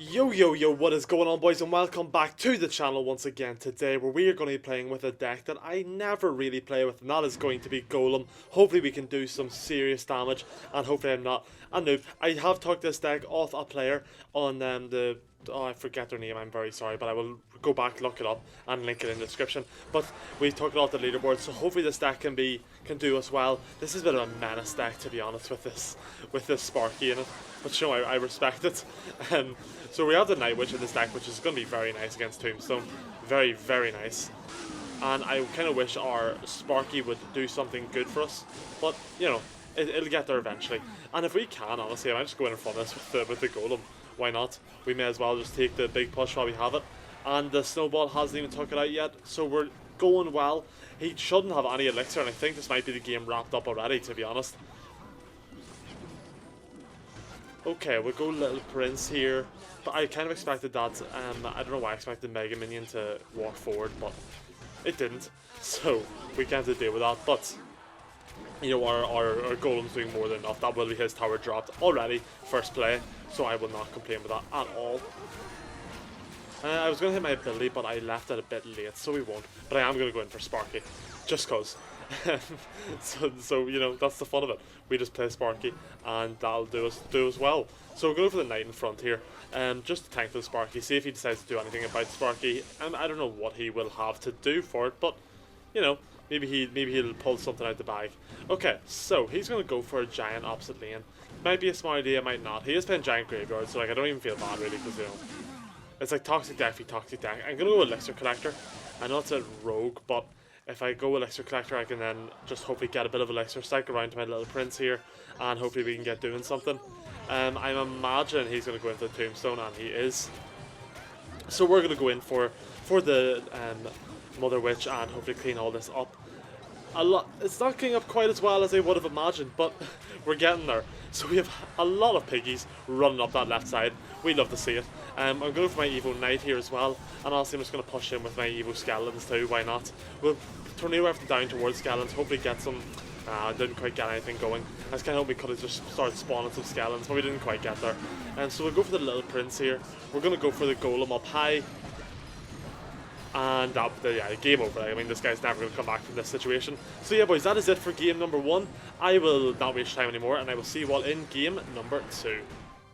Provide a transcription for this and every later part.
Yo, what is going on, boys, and welcome back to the channel once again today, where we are going to be playing with a deck that I never really play with, and that is going to be Golem. Hopefully we can do some serious damage, and hopefully I'm not a noob. I have took this deck off a player on oh, I forget their name, I'm very sorry, but I will go back, look it up, and link it in the description. But we took it off the leaderboard, so hopefully this deck can do us well. This is a bit of a menace deck, to be honest, with this Sparky in it. But you know, I respect it. So we have the Night Witch in this deck, which is going to be very nice against Tombstone. Very, very nice. And I kind of wish our Sparky would do something good for us. But, you know, it'll get there eventually. And if we can, honestly, I might just go in front of this with the Golem. Why not? We may as well just take the big push while we have it. And the Snowball hasn't even took it out yet, so we're going well. He shouldn't have any elixir, and I think this might be the game wrapped up already, to be honest. Okay, we'll go Little Prince here, but I kind of expected that, I don't know why I expected Mega Minion to walk forward, but it didn't, so we can't deal with that. But, you know, our Golem's doing more than enough. That will be his tower dropped already, first play, so I will not complain with that at all. I was going to hit my ability, but I left it a bit late, so we won't. But I am going to go in for Sparky, just cause. so you know, that's the fun of it. We just play Sparky, and that'll do us well. So we'll go for the Knight in front here, just to tank for the Sparky. See if he decides to do anything about Sparky. I don't know what he will have to do for it, but you know, maybe he'll pull something out the bag. Okay, so he's going to go for a Giant opposite lane. Might be a smart idea, might not. He is playing Giant Graveyard, so like I don't even feel bad really, because you know, it's like toxic deck v toxic deck. I'm gonna go Elixir Collector. I know it's a rogue, but if I go Elixir Collector, I can then just hopefully get a bit of Elixir, cycle around to my Little Prince here, and hopefully we can get doing something. I'm imagining he's gonna go into the Tombstone, and he is. So we're gonna go in for the Mother Witch and hopefully clean all this up. It's not cleaning up quite as well as I would have imagined, but we're getting there. So we have a lot of piggies running up that left side. We love to see it. I'm going for my Evo Knight here as well, and honestly I'm just going to push in with my Evo Skeletons too, why not? We'll tornado everything down towards Skeletons, hopefully get some. Didn't quite get anything going. I was kind of hoping we could have just started spawning some Skeletons, but we didn't quite get there. So we'll go for the Little Prince here. We're going to go for the Golem up high. And yeah, game over. I mean, this guy's never going to come back from this situation. So yeah, boys, that is it for game number 1. I will not waste time anymore, and I will see you all in game number 2.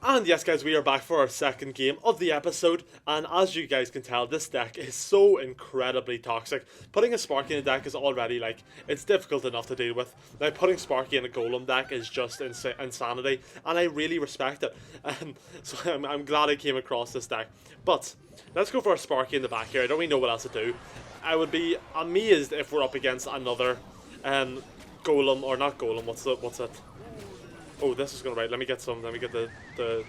And yes, guys, we are back for our second game of the episode, and as you guys can tell, this deck is so incredibly toxic. Putting a Sparky in a deck is already, like, it's difficult enough to deal with. Now, putting Sparky in a Golem deck is just insanity, and I really respect it. So I'm glad I came across this deck. But let's go for a Sparky in the back here. I don't really know what else to do. I would be amazed if we're up against another Golem, or not Golem, what's it? Oh, this is going to let me get the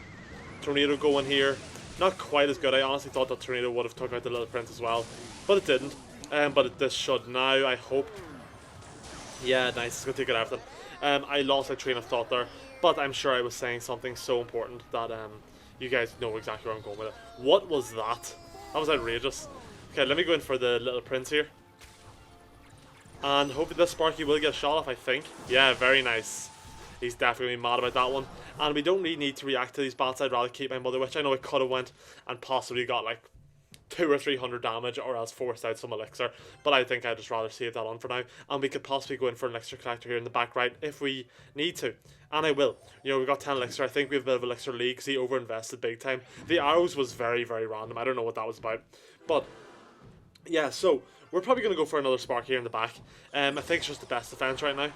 Tornado going here. Not quite as good. I honestly thought that Tornado would have took out the Little Prince as well, but it didn't. But this should now, I hope. Yeah, nice. It's going to take it everything. I lost my train of thought there, but I'm sure I was saying something so important that you guys know exactly where I'm going with it. What was that? That was outrageous. Okay, let me go in for the Little Prince here. And hopefully this Sparky will get a shot off, I think. Yeah, very nice. He's definitely going to be mad about that one. And we don't really need to react to these bats. I'd rather keep my Mother Witch. I know it could have went and possibly got like 200 or 300 damage, or else forced out some elixir. But I think I'd just rather save that on for now. And we could possibly go in for an Elixir Collector here in the back right if we need to. And I will. You know, we've got 10 elixir. I think we have a bit of elixir league because he overinvested big time. The arrows was very, very random. I don't know what that was about. But yeah, so we're probably going to go for another Spark here in the back. I think it's just the best defense right now.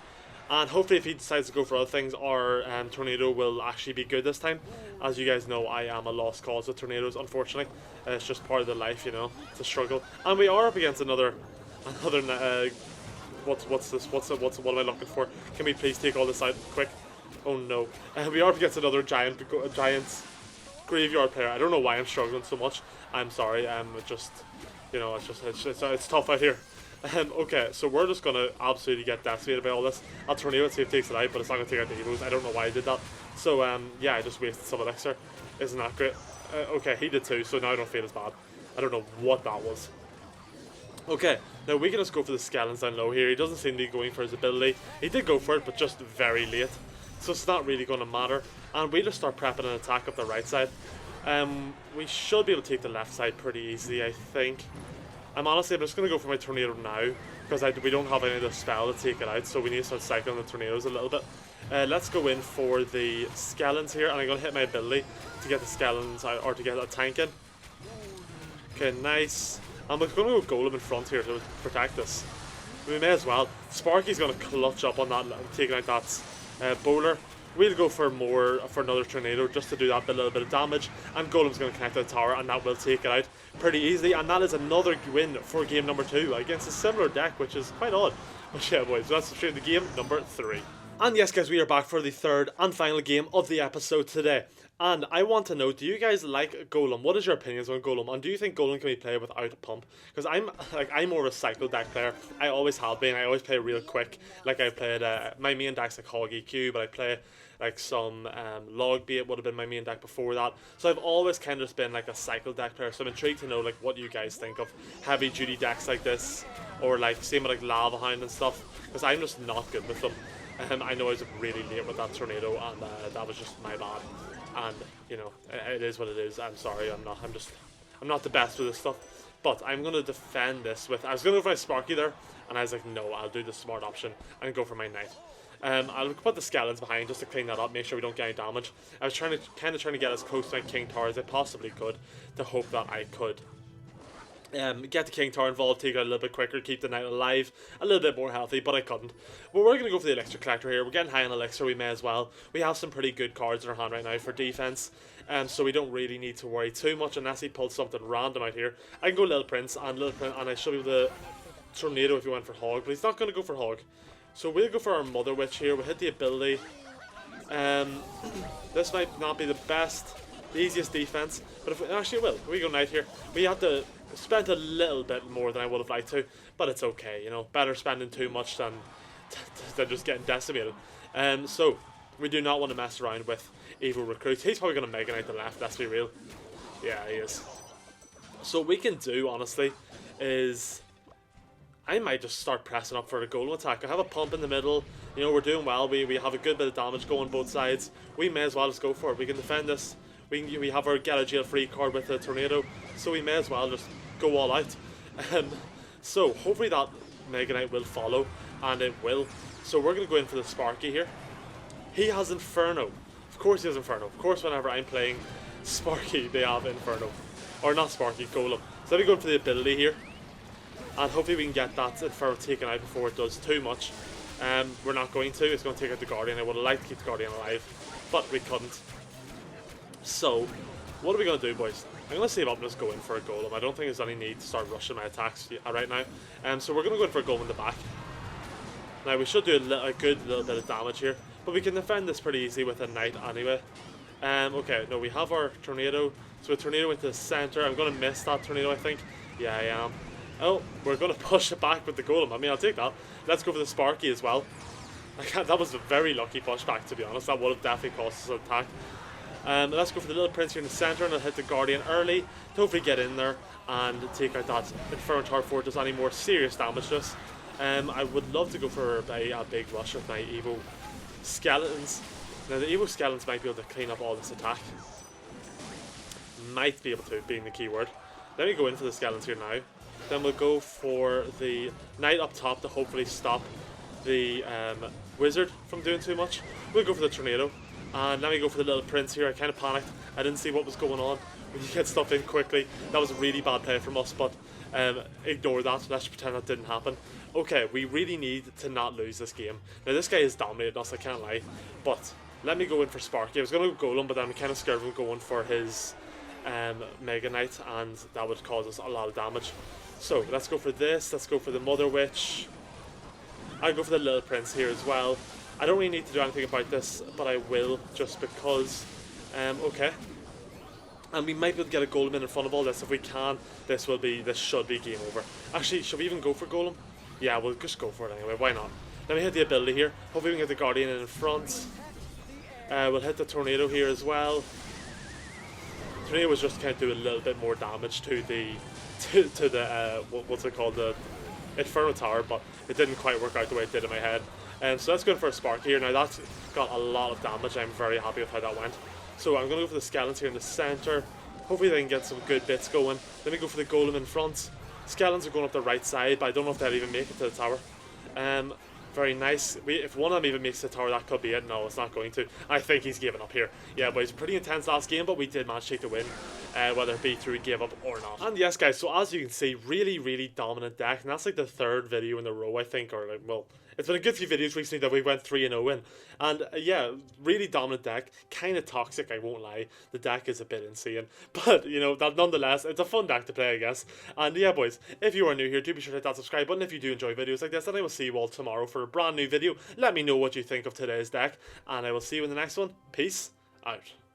And hopefully if he decides to go for other things, our Tornado will actually be good this time. As you guys know, I am a lost cause with Tornadoes, unfortunately. It's just part of the life, you know. It's a struggle. And we are up against another what's this? What am I looking for? Can we please take all this out quick? Oh no. We are up against another giant graveyard player. I don't know why I'm struggling so much. I'm sorry. Just, you know, it's tough out here. Okay, so we're just going to absolutely get decimated by all this. I'll Tornado and see if it takes it out, but it's not going to take out the Evos. I don't know why I did that. So, yeah, I just wasted some elixir. Isn't that great? Okay, he did too, so now I don't feel as bad. I don't know what that was. Okay, now we can just go for the Skeletons down low here. He doesn't seem to be going for his ability. He did go for it, but just very late. So it's not really going to matter. And we just start prepping an attack up the right side. We should be able to take the left side pretty easily, I think. I'm just going to go for my tornado now, because we don't have any of the spell to take it out, so we need to start cycling the tornadoes a little bit. Let's go in for the skeletons here, and I'm going to hit my ability to get the skeletons out, or to get a tank in. Okay, nice. And we're going to go golem in front here to protect us. We may as well. Sparky's going to clutch up on that, taking out that bowler. We'll go for another tornado just to do that little bit of damage, and Golem's going to connect to the tower, and that will take it out pretty easily, and that is another win for game number 2 against a similar deck, which is quite odd. But yeah, boys, that's straight to game number 3. And yes, guys, we are back for the third and final game of the episode today. And I want to know, do you guys like Golem? What is your opinions on Golem? And do you think Golem can be played without a pump? Because I'm more of a cycle deck player. I always have been. I always play real quick. Like I played my main deck's like Hog EQ, but I play like some Log Bait would have been my main deck before that. So I've always kind of just been like a cycle deck player. So I'm intrigued to know like what you guys think of heavy duty decks like this, or like same with like Lava Hound and stuff. Because I'm just not good with them. I know I was really late with that tornado, and that was just my bad. And you know, it is what it is. I'm sorry, I'm not the best with this stuff. But I'm gonna defend this with. I was gonna go for my Sparky there, and I was like, no, I'll do the smart option and go for my Knight. I'll put the skeletons behind just to clean that up, make sure we don't get any damage. I was kind of trying to get as close to my King Tower as I possibly could, to hope that I could get the King Tower involved, take it a little bit quicker, keep the Knight alive, a little bit more healthy, but I couldn't. But we're going to go for the Elixir Collector here. We're getting high on Elixir, we may as well. We have some pretty good cards in our hand right now for defense, so we don't really need to worry too much unless he pulls something random out here. I can go Little Prince, and I should be able to Tornado if he went for Hog, but he's not going to go for Hog. So we'll go for our Mother Witch here. We'll hit the ability. This might not be the easiest defense, but if actually it will. We go Knight here. We have to spend a little bit more than I would have liked to, but it's okay. You know, better spending too much than just getting decimated. So we do not want to mess around with evil recruits. He's probably going to Mega Knight the left. Let's be real. Yeah, he is. So what we can do honestly is, I might just start pressing up for a golem attack. I have a pump in the middle. You know, we're doing well. We have a good bit of damage going both sides. We may as well just go for it. We can defend this. We have our get out of jail free card with the tornado, so we may as well just go all out. So hopefully that Mega Knight will follow, and it will. So we're going to go in for the Sparky here. He has Inferno. Of course he has Inferno. Of course whenever I'm playing Sparky, they have Inferno. Or not Sparky, Golem. So let me go in for the ability here. And hopefully we can get that Inferno taken out before it does too much. We're not going to. It's going to take out the Guardian. I would have liked to keep the Guardian alive, but we couldn't. So, what are we going to do, boys? I'm going to save up and just go in for a Golem. I don't think there's any need to start rushing my attacks right now. So we're going to go in for a Golem in the back. Now, we should do a good little bit of damage here, but we can defend this pretty easily with a Knight anyway. Okay, no, we have our Tornado. So a Tornado into the center. I'm going to miss that Tornado, I think. Yeah, I am. Oh, we're going to push it back with the Golem. I mean, I'll take that. Let's go for the Sparky as well. That was a very lucky pushback, to be honest. That would have definitely cost us an attack. Let's go for the Little Prince here in the center, and I'll hit the Guardian early to hopefully get in there and take out that Inferno Tower before it does any more serious damage to us. I would love to go for a big rush with my Evo Skeletons. Now, the Evo Skeletons might be able to clean up all this attack. Might be able to, being the key word. Let me go in for the Skeletons here now. Then we'll go for the Knight up top to hopefully stop the Wizard from doing too much. We'll go for the Tornado. And let me go for the Little Prince here. I kind of panicked. I didn't see what was going on when you get stuff in quickly. That was a really bad play from us, but ignore that. Let's pretend that didn't happen. Okay, we really need to not lose this game. Now, this guy has dominated us, I can't lie. But let me go in for Sparky. I was going to go Golem, but I'm kind of scared of him going for his Mega Knight, and that would cause us a lot of damage. So, let's go for this. Let's go for the Mother Witch. I'll go for the Little Prince here as well. I don't really need to do anything about this, but I will, just because. Okay. And we might be able to get a Golem in front of all this. If we can, this should be game over. Actually, should we even go for Golem? Yeah, we'll just go for it anyway. Why not? Let me hit the ability here. Hopefully we can get the Guardian in front. We'll hit the Tornado here as well. Tornado was just kind of do a little bit more damage to the what's it called, the Inferno Tower, but it didn't quite work out the way it did in my head. So let's go for a Spark here. Now that's got a lot of damage. I'm very happy with how that went. So I'm going to go for the skeletons here in the center. Hopefully they can get some good bits going. Let me go for the golem in front. Skeletons are going up the right side, but I don't know if they'll even make it to the tower. Very nice. If one of them even makes the tower, that could be it. No, it's not going to. I think he's giving up here. Yeah, but it's a pretty intense last game, but we did manage to take the win, whether it be through give up or not. And yes, guys, so as you can see, really, really dominant deck, and that's like the third video in a row, I think, or like, well, it's been a good few videos recently that we went 3-0 in. And yeah, really dominant deck, kind of toxic, I won't lie. The deck is a bit insane, but you know, that nonetheless, it's a fun deck to play, I guess. And yeah, boys, if you are new here, do be sure to hit that subscribe button if you do enjoy videos like this, and I will see you all tomorrow for a brand new video. Let me know what you think of today's deck, and I will see you in the next one. Peace out.